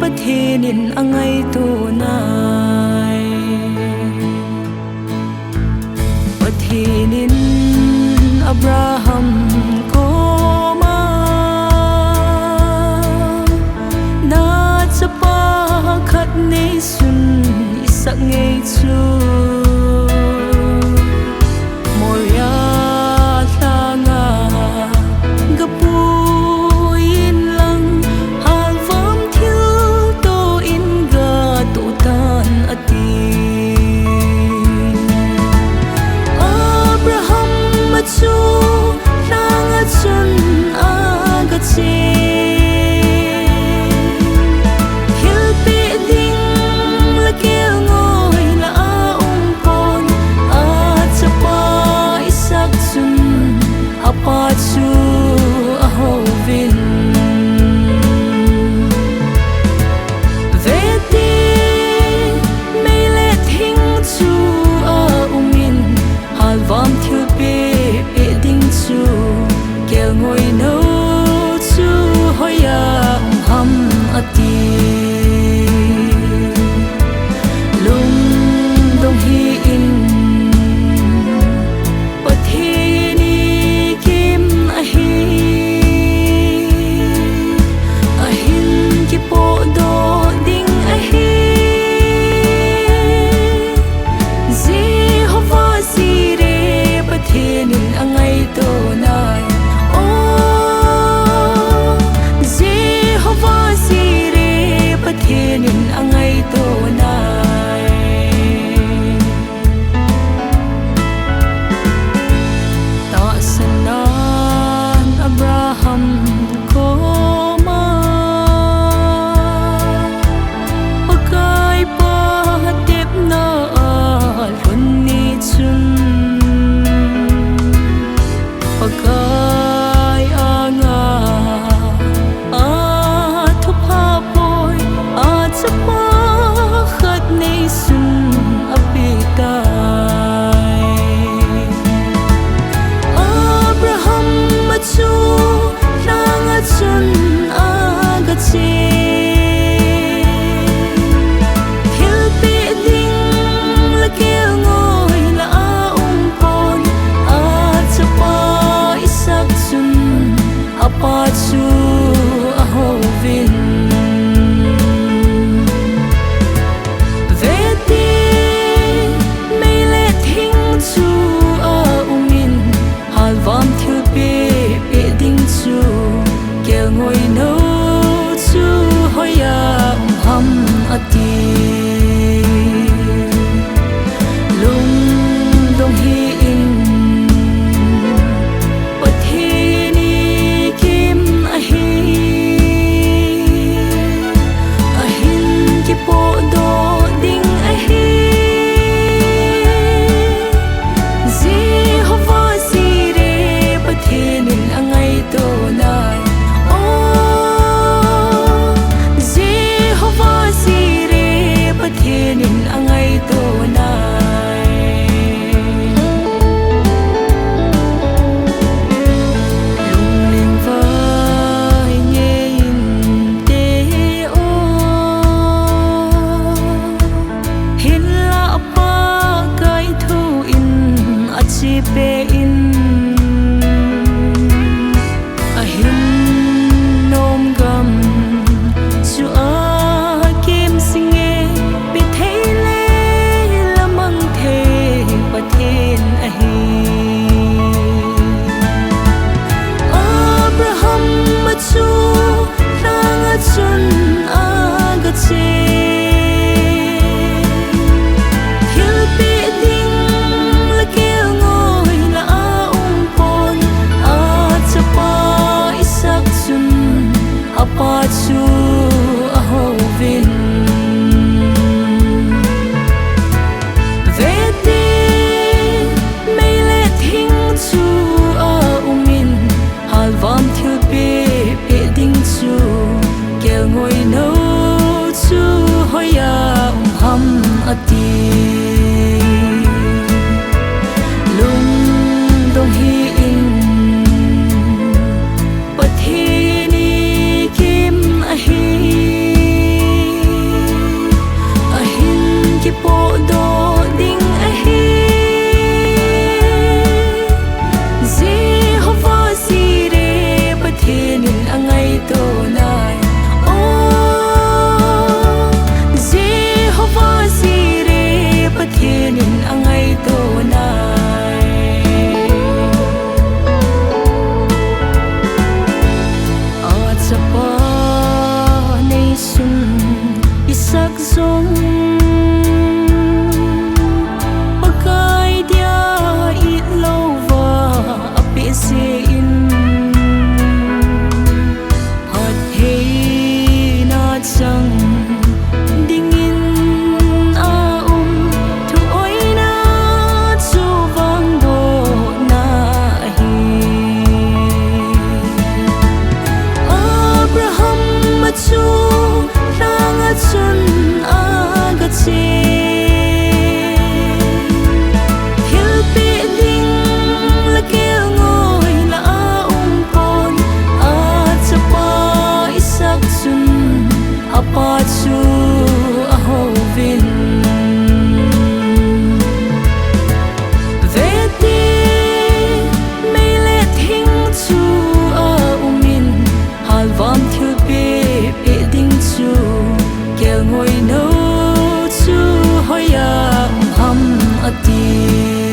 pathianin angai tunay pathianin Abraham ko ma na chapa khat nei sun isak ngei chu moria thanga gapuin lang halvam thil to inga to tan ati Abraham machu langa chun agache Apachu ahovin vete meilet hing chu a umin halvam thil pe ding chu kel ngoi no chu hoya ham ati lung dong hi in Apachu ahovin vete meilet hing chu a umin halvam thil pe ding chu kel ngoi no chu hoya ham ati lung dong hi in Apachu ahovin vete meilet hing chu a umin halvam thil pe ding chu kel ngoi no chu hoya ham ati lung dong hi in pathiani kim a hi apa chu a ho vin ve ti mei le thing chu a umin hal vam thil pe pe ding chu kel ngoi no chu hoya ham ati